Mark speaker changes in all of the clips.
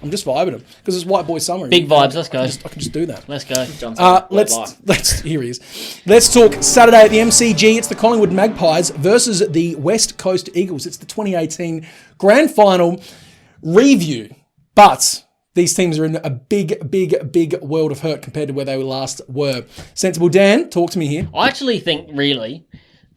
Speaker 1: I'm just vibing them because it's white boy summer.
Speaker 2: Big vibes. Let's go.
Speaker 1: I can just do that.
Speaker 2: Let's go.
Speaker 1: Let's here he is. Let's talk Saturday at the MCG. It's the Collingwood Magpies versus the West Coast Eagles. It's the 2018 Grand Final review, but these teams are in a big world of hurt compared to where they last were. Sensible Dan, talk to me here.
Speaker 2: I actually think, really,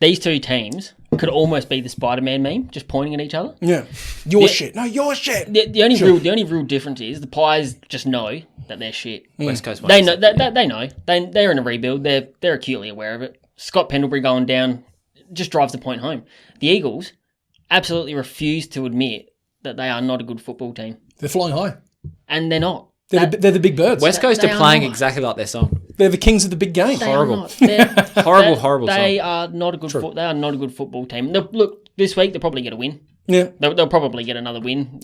Speaker 2: these two teams could almost be the Spider-Man meme, just pointing at each other.
Speaker 1: Yeah. Your shit. No, your shit.
Speaker 2: The only real difference is the Pies just know that they're shit.
Speaker 3: West Coast.
Speaker 2: They know. They know. They're in a rebuild. They're acutely aware of it. Scott Pendlebury going down just drives the point home. The Eagles absolutely refuse to admit that they are not a good football team.
Speaker 1: They're flying high.
Speaker 2: And they're not.
Speaker 1: They're the big birds.
Speaker 3: West Coast
Speaker 2: They
Speaker 3: are
Speaker 2: are
Speaker 3: playing
Speaker 2: not.
Speaker 3: exactly like their song.
Speaker 1: They're the kings of the big game.
Speaker 2: They
Speaker 3: Horrible.
Speaker 2: are not. They're-
Speaker 3: Horrible
Speaker 2: They
Speaker 3: song.
Speaker 2: are not a good. They are not a good football team. Look, this week they'll probably get a win.
Speaker 1: Yeah.
Speaker 2: They'll probably get another win.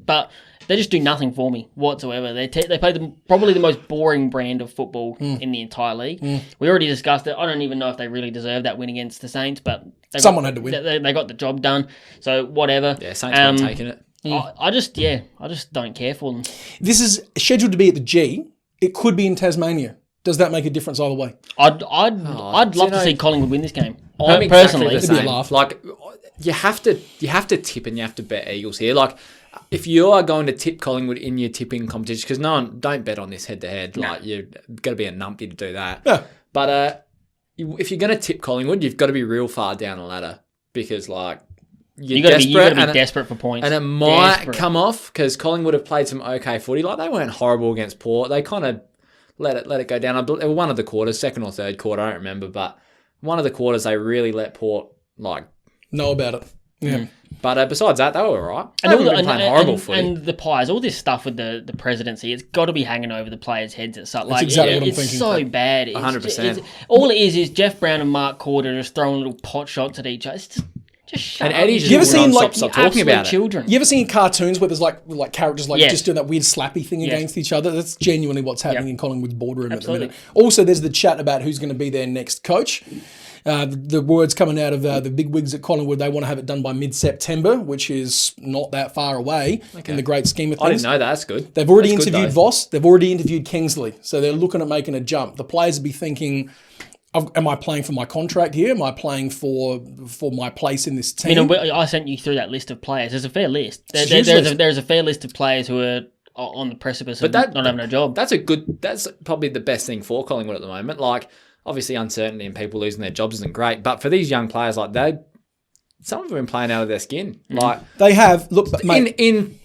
Speaker 2: But they just do nothing for me whatsoever. They play probably the most boring brand of football in the entire league. We already discussed it. I don't even know if they really deserve that win against the Saints, but
Speaker 1: Someone had to win.
Speaker 2: They got the job done. So whatever.
Speaker 3: Yeah, Saints weren't taking it.
Speaker 2: I just don't care for them.
Speaker 1: This is scheduled to be at the G. It could be in Tasmania. Does that make a difference either way?
Speaker 2: I'd love to see Collingwood win this game.
Speaker 3: I'm
Speaker 2: Personally,
Speaker 3: exactly the
Speaker 1: It'd be a
Speaker 3: same.
Speaker 1: laugh.
Speaker 3: Like, you have to tip and you have to bet Eagles here. Like, if you are going to tip Collingwood in your tipping competition, because don't bet on this head to head. Like, you've got to be a numpty to do that.
Speaker 1: Yeah.
Speaker 3: But if you're going to tip Collingwood, you've got to be real far down the ladder because like.
Speaker 2: You got to be desperate for points,
Speaker 3: and it might come off because Collingwood have played some okay footy. Like they weren't horrible against Port. They kind of let it go down. One of the quarters, second or third quarter, I don't remember, but one of the quarters they really let Port
Speaker 1: know about it. Yeah.
Speaker 3: But besides that, they were all right.
Speaker 2: And
Speaker 3: They haven't been playing horrible footy.
Speaker 2: And the Pies, all this stuff with the presidency, it's got to be hanging over the players' heads. It's like
Speaker 1: exactly what I'm
Speaker 2: it's
Speaker 1: thinking.
Speaker 2: so bad.
Speaker 3: 100%.
Speaker 2: All it is Jeff Brown and Mark Corder just throwing little pot shots at each other. It's just shut
Speaker 3: And
Speaker 2: up.
Speaker 3: Eddie just
Speaker 1: You ever seen, like,
Speaker 3: stop talking about it.
Speaker 2: children.
Speaker 1: You ever seen cartoons where there's like characters
Speaker 2: Yes.
Speaker 1: just doing that weird slappy thing against each other? That's genuinely what's happening in Collingwood's boardroom
Speaker 2: Absolutely.
Speaker 1: at the minute. Also, there's the chat about who's going to be their next coach. The words coming out of the big wigs at Collingwood, they want to have it done by mid-September, which is not that far away in the great scheme of things.
Speaker 3: I didn't know that. That's good.
Speaker 1: They've already
Speaker 3: That's good,
Speaker 1: interviewed
Speaker 3: though.
Speaker 1: Voss. They've already interviewed Kingsley. So they're looking at making a jump. The players will be thinking, am I playing for my contract here? Am I playing for my place in this team?
Speaker 2: You know, I sent you through that list of players. There's a fair list.
Speaker 1: It's a huge list.
Speaker 2: There's a fair list of players who are on the precipice of not having a job.
Speaker 3: That's probably the best thing for Collingwood at the moment. Like, obviously, uncertainty and people losing their jobs isn't great, but for these young players, like some of them have been playing out of their skin. Like
Speaker 1: They have. Look, but, mate,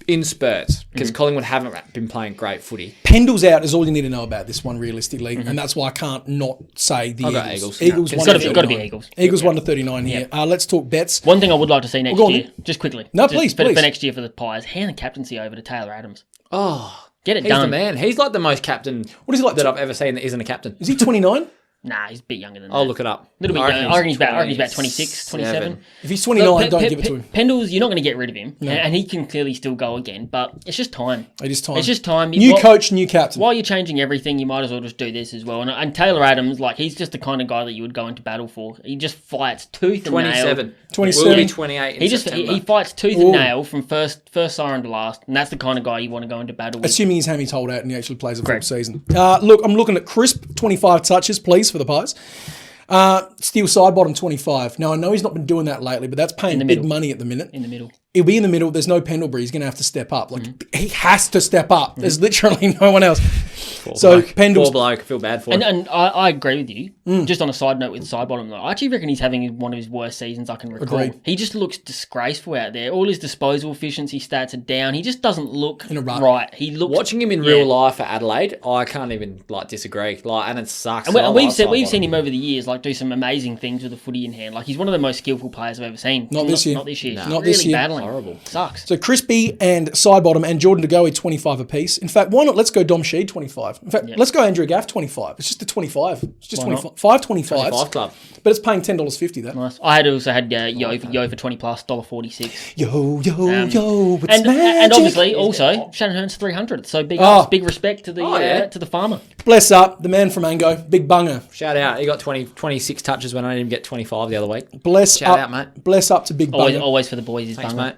Speaker 3: in spurts because Collingwood haven't been playing great footy.
Speaker 1: Pendle's out is all you need to know about this one, realistically, and that's why I can't not say the
Speaker 3: I'll go
Speaker 1: Eagles.
Speaker 3: Eagles.
Speaker 1: Eagles
Speaker 2: It's
Speaker 1: won
Speaker 2: got to
Speaker 1: to
Speaker 2: be Eagles.
Speaker 1: Eagles 1-39 here. Let's talk bets.
Speaker 2: One thing I would like to see next
Speaker 1: go on
Speaker 2: year,
Speaker 1: then.
Speaker 2: just quickly.
Speaker 1: No,
Speaker 2: just
Speaker 1: please.
Speaker 2: for next year for the Pies, hand the captaincy over to Taylor Adams.
Speaker 3: Oh,
Speaker 2: Get it
Speaker 3: he's
Speaker 2: done.
Speaker 3: the man. He's like the most captain
Speaker 1: What is he like?
Speaker 3: that I've ever seen that isn't a captain.
Speaker 1: Is he 29?
Speaker 2: Nah, he's a bit younger than that.
Speaker 3: I'll look it up.
Speaker 2: Little bit
Speaker 3: I
Speaker 2: younger. I reckon he's about 26, 27.
Speaker 1: If he's 29, don't give it to him.
Speaker 2: Pendles, you're not going to get rid of him, and he can clearly still go again, but it's just time.
Speaker 1: It is time.
Speaker 2: It's just time.
Speaker 1: New coach, new captain.
Speaker 2: While you're changing everything, you might as well just do this as well. And Taylor Adams, he's just the kind of guy that you would go into battle for. He just fights tooth and nail.
Speaker 3: 27.
Speaker 1: 27.
Speaker 3: Will be 28 in September.
Speaker 2: He fights tooth and nail from first siren to last, and that's the kind of guy you want to go into battle with.
Speaker 1: Assuming his hammy's hold out and he actually plays a full season. Look, I'm looking at crisp 25 touches, please, for the Pies. Steel side bottom 25. Now, I know he's not been doing that lately, but that's paying big money at the minute.
Speaker 2: In the middle.
Speaker 1: He'll be in the middle. There's no Pendlebury. He's going to have to step up. He has to step up. There's literally no one else. So Pendle's...
Speaker 3: Poor bloke. I feel bad for him.
Speaker 2: And I agree with you. Just on a side note with Sidebottom, though, I actually reckon he's having one of his worst seasons I can recall.
Speaker 1: Agreed.
Speaker 2: He just looks disgraceful out there. All his disposal efficiency stats are down. He just doesn't look
Speaker 1: In a rut.
Speaker 2: right. He looks
Speaker 3: Watching him in real life at Adelaide, I can't even disagree. And it sucks.
Speaker 2: And we've seen him over the years do some amazing things with the footy in hand. He's one of the most skillful players I've ever seen.
Speaker 1: Not this year.
Speaker 2: Not this year.
Speaker 1: Not
Speaker 2: really
Speaker 1: this year.
Speaker 2: battling.
Speaker 3: Horrible.
Speaker 2: Sucks.
Speaker 1: So Crispy and Sidebottom and Jordan De Goey 25 apiece. In fact, why not? Let's go Dom Sheed 25. In fact, let's go Andrew Gaff 25. It's just the 25. It's just 25. 5.25.
Speaker 3: 25 club.
Speaker 1: But it's paying $10.50 that.
Speaker 2: Nice. I had also had Yo for 20 plus, $1.46.
Speaker 1: Yo, it's
Speaker 2: And
Speaker 1: magic.
Speaker 2: obviously also Shannon Hearn's 300. So big respect to the farmer.
Speaker 1: Bless up, the man from Ango, Big Bunga.
Speaker 3: Shout out. He got 26 touches when I didn't even get 25 the other week.
Speaker 1: Bless
Speaker 3: Shout
Speaker 1: up,
Speaker 3: out, mate.
Speaker 1: Bless up to Big Bunga.
Speaker 2: Always for the boys is
Speaker 3: Thanks,
Speaker 2: Bunga.
Speaker 3: mate.